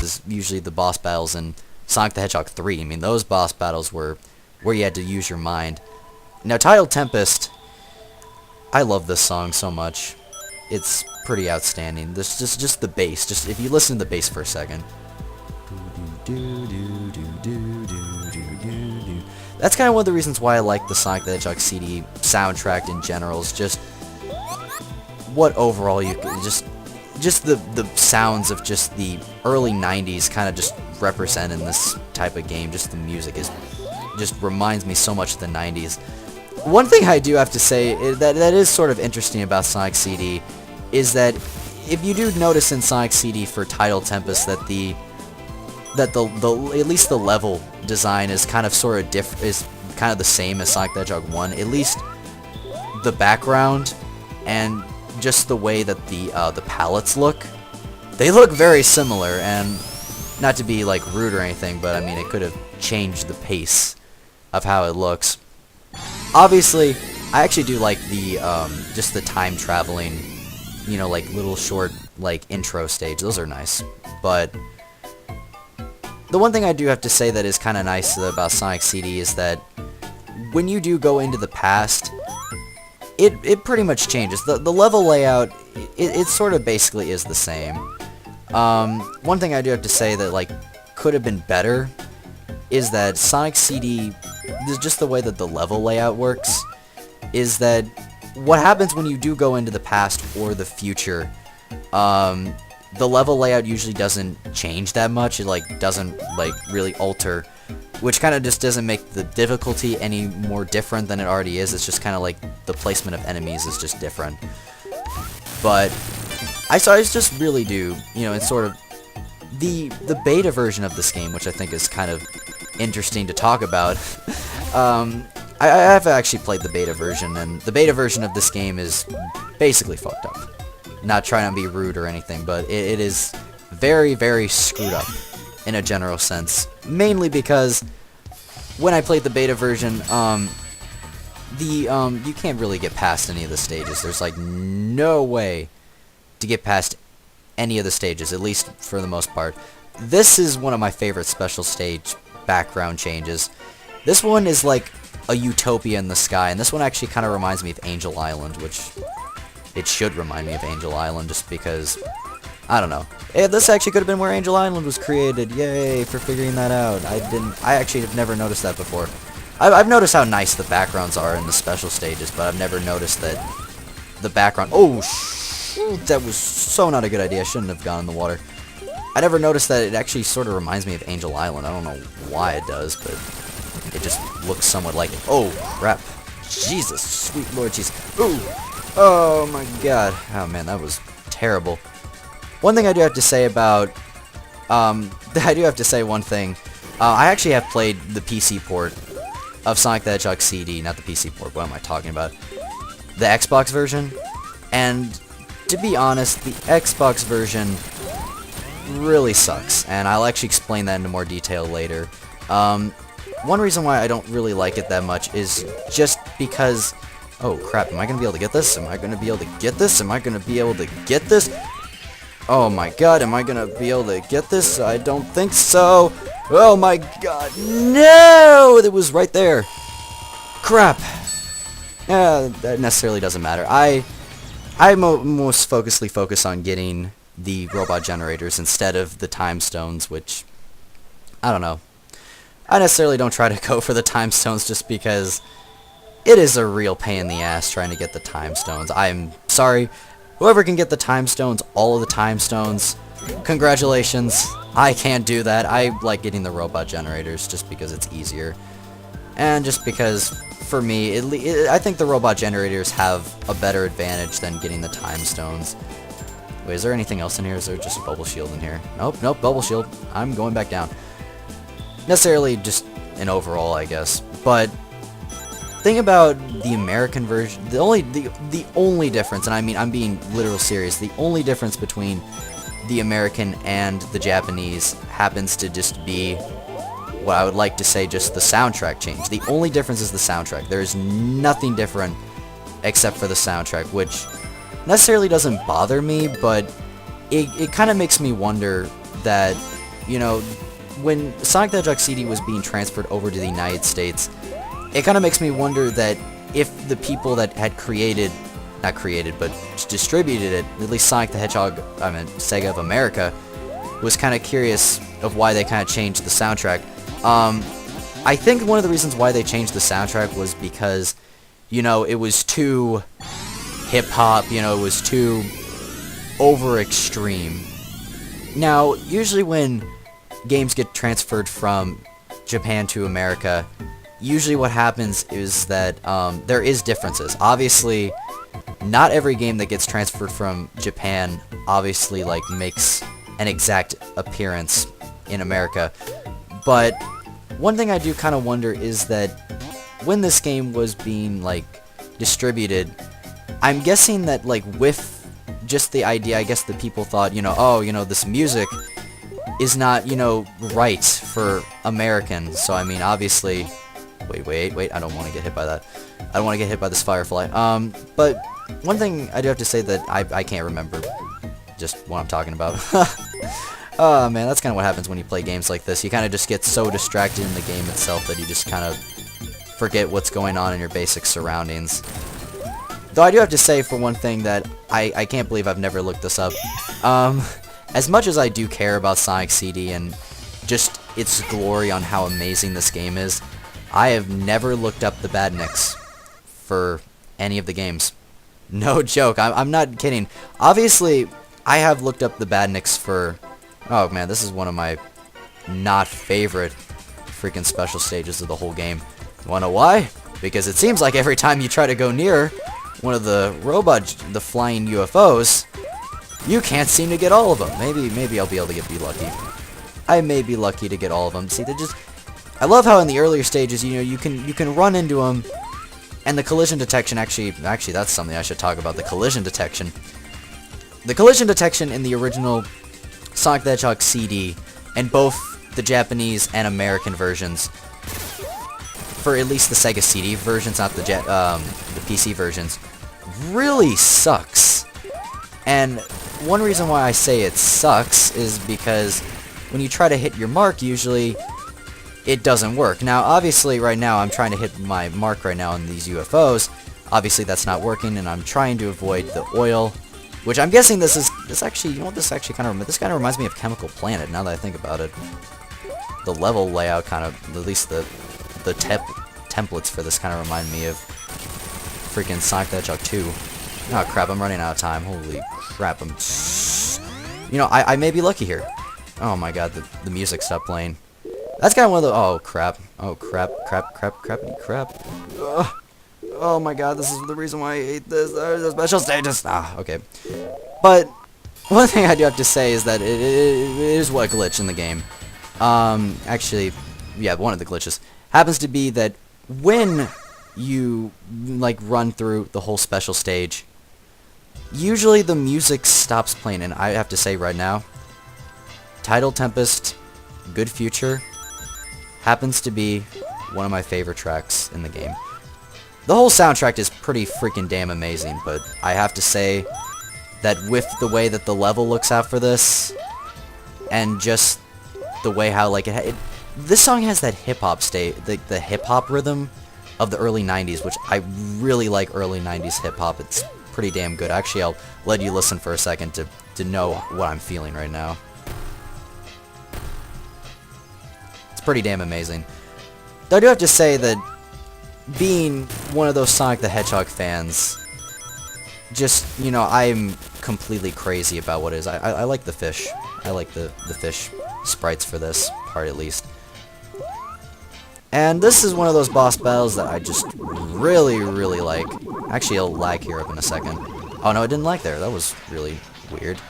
is usually the boss battles in Sonic the Hedgehog 3. I mean, those boss battles were where you had to use your mind. Now, Tidal Tempest, I love this song so much. It's pretty outstanding. This just the bass. Just if you listen to the bass for a second. That's kind of one of the reasons why I like the Sonic the Hedgehog CD soundtrack in general. Is just what overall you just the sounds of just the early 90s kind of just represent in this type of game. Just the music just reminds me so much of the 90s. One thing I do have to say that is sort of interesting about Sonic CD is that if you do notice in Sonic CD for Tidal Tempest that the at least the level design is kind of sort of is kind of the same as Sonic the Hedgehog 1. At least the background and just the way that the palettes look, they look very similar. And not to be like rude or anything, but I mean it could have changed the pace of how it looks. Obviously, I actually do like the just the time traveling, you know, like little short like intro stage. Those are nice, but the one thing I do have to say that is kind of nice about Sonic CD is that when you do go into the past, it pretty much changes. The level layout, it sort of basically is the same. One thing I do have to say that like could have been better is that Sonic CD, just the way that the level layout works, is that what happens when you do go into the past or the future, the level layout usually doesn't change that much. It like doesn't like really alter, which kind of just doesn't make the difficulty any more different than it already is. It's just kind of like the placement of enemies is just different. But I just really do, you know, it's sort of the beta version of this game, which I think is kind of interesting to talk about. I have actually played the beta version, and the beta version of this game is basically fucked up. Not trying to be rude or anything, but it is very, very screwed up in a general sense. Mainly because when I played the beta version, you can't really get past any of the stages. There's like no way to get past any of the stages, at least for the most part. This is one of my favorite special stage background changes. This one is like a utopia in the sky, and this one actually kind of reminds me of Angel Island, which it should remind me of Angel Island just because, I don't know. This actually could have been where Angel Island was created. Yay for figuring that out. I actually have never noticed that before. I've noticed how nice the backgrounds are in the special stages, but I've never noticed that the background... Oh, shoot, that was so not a good idea. I shouldn't have gone in the water. I never noticed that it actually sort of reminds me of Angel Island. I don't know why it does, but it just looks somewhat like it. Oh, crap. Jesus, sweet Lord Jesus. Ooh. Oh my god. Oh man, that was terrible. One thing I do have to say about... I do have to say one thing. I actually have played the PC port of Sonic the Hedgehog CD. Not the PC port, what am I talking about? The Xbox version. And to be honest, the Xbox version really sucks. And I'll actually explain that into more detail later. One reason why I don't really like it that much is just because... Oh crap, am I going to be able to get this? Am I going to be able to get this? Am I going to be able to get this? Oh my god, am I going to be able to get this? I don't think so. Oh my god, no! It was right there. Crap. That necessarily doesn't matter. I most focus on getting the robot generators instead of the time stones, which, I don't know. I necessarily don't try to go for the time stones just because it is a real pain in the ass trying to get the time stones. I'm sorry. Whoever can get the time stones, all of the time stones, congratulations. I can't do that. I like getting the robot generators just because it's easier. And just because, for me, I think the robot generators have a better advantage than getting the time stones. Wait, is there anything else in here? Is there just a bubble shield in here? Nope, nope, bubble shield. I'm going back down. Necessarily just an overall, I guess. But think about the American version. The only difference, and I mean I'm being literal serious, the only difference between the American and the Japanese happens to just be what I would like to say just the soundtrack change. The only difference is the soundtrack. There is nothing different except for the soundtrack, which necessarily doesn't bother me, but it kind of makes me wonder that you know, when Sonic the Hedgehog CD was being transferred over to the United States, it kind of makes me wonder that if the people that had created, not created, but distributed it, at least Sonic the Hedgehog, I mean, Sega of America, was kind of curious of why they kind of changed the soundtrack. I think one of the reasons why they changed the soundtrack was because, you know, it was too hip-hop, you know, it was too over-extreme. Now, usually when games get transferred from Japan to America, usually what happens is that there is differences. Obviously, not every game that gets transferred from Japan obviously like makes an exact appearance in America. But one thing I do kind of wonder is that when this game was being like distributed, I'm guessing that like with just the idea, I guess the people thought, you know, oh, you know, this music is not, you know, right for Americans. So I mean, obviously, wait, I don't want to get hit by that. I don't want to get hit by this firefly. But one thing I do have to say that I can't remember just what I'm talking about. Oh man, that's kind of what happens when you play games like this. You kind of just get so distracted in the game itself that you just kind of forget what's going on in your basic surroundings. Though I do have to say, for one thing, that I can't believe I've never looked this up. As much as I do care about Sonic CD and just its glory on how amazing this game is, I have never looked up the badniks for any of the games. No joke, I'm not kidding. Obviously, I have looked up the badniks for... Oh man, this is one of my not favorite freaking special stages of the whole game. Wanna know why? Because it seems like every time you try to go near one of the the flying UFOs, you can't seem to get all of them. Maybe I'll be able to be lucky. I may be lucky to get all of them. See, they just... I love how in the earlier stages, you know, you can run into them, and the collision detection actually that's something I should talk about. The collision detection. The collision detection in the original Sonic the Hedgehog CD, and both the Japanese and American versions, for at least the Sega CD versions, not the PC versions, really sucks. And one reason why I say it sucks is because when you try to hit your mark, usually it doesn't work. Now, obviously, right now, I'm trying to hit my mark right now on these UFOs. Obviously, that's not working, and I'm trying to avoid the oil, which I'm guessing this actually, you know what this actually kind of reminds me of Chemical Planet, now that I think about it. The level layout kind of, at least the templates for this kind of remind me of freaking Sonic the Hedgehog 2. Oh crap, I'm running out of time. Holy crap, you know, I may be lucky here. Oh my god, the music stopped playing. That's kind of one of the... Oh crap. Oh crap. Ugh. Oh my god, this is the reason why I hate this. The special stages. Okay. But one thing I do have to say is that it is what glitch in the game. Actually, yeah, one of the glitches happens to be that when you like run through the whole special stage, usually the music stops playing, and I have to say right now, Tidal Tempest, Good Future, happens to be one of my favorite tracks in the game. The whole soundtrack is pretty freaking damn amazing, but I have to say that with the way that the level looks out for this, and just the way how like this song has that hip-hop the hip-hop rhythm of the early 90s, which I really like. Early 90s hip-hop, it's pretty damn good. Actually, I'll let you listen for a second to know what I'm feeling right now. It's pretty damn amazing. Though I do have to say that being one of those Sonic the Hedgehog fans, just, you know, I'm completely crazy about what it is. I like the fish. I like the fish sprites for this part, at least. And this is one of those boss battles that I just really, really like. Actually, it'll lag here up in a second. Oh no, it didn't lag there. That was really weird.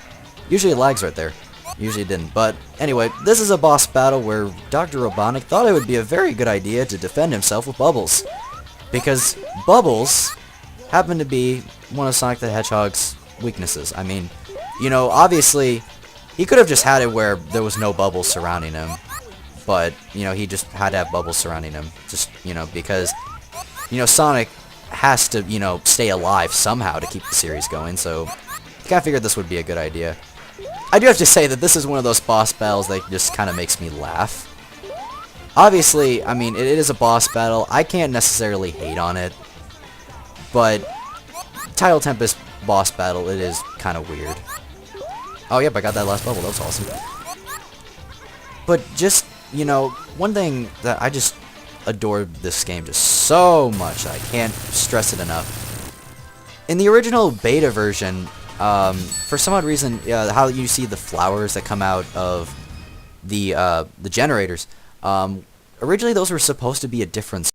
Usually it lags right there. Usually it didn't. But anyway, this is a boss battle where Dr. Robotnik thought it would be a very good idea to defend himself with Bubbles. Because Bubbles happened to be one of Sonic the Hedgehog's weaknesses. I mean, you know, obviously, he could have just had it where there was no bubbles surrounding him. But, you know, he just had to have bubbles surrounding him. Just, you know, because, you know, Sonic has to, you know, stay alive somehow to keep the series going. So, I kind of figured this would be a good idea. I do have to say that this is one of those boss battles that just kind of makes me laugh. Obviously, I mean, it is a boss battle. I can't necessarily hate on it. But Tidal Tempest boss battle, it is kind of weird. Oh, yep, I got that last bubble. That was awesome. But just, you know, one thing that I just adore this game just so much, I can't stress it enough. In the original beta version, for some odd reason, how you see the flowers that come out of the generators, originally those were supposed to be a different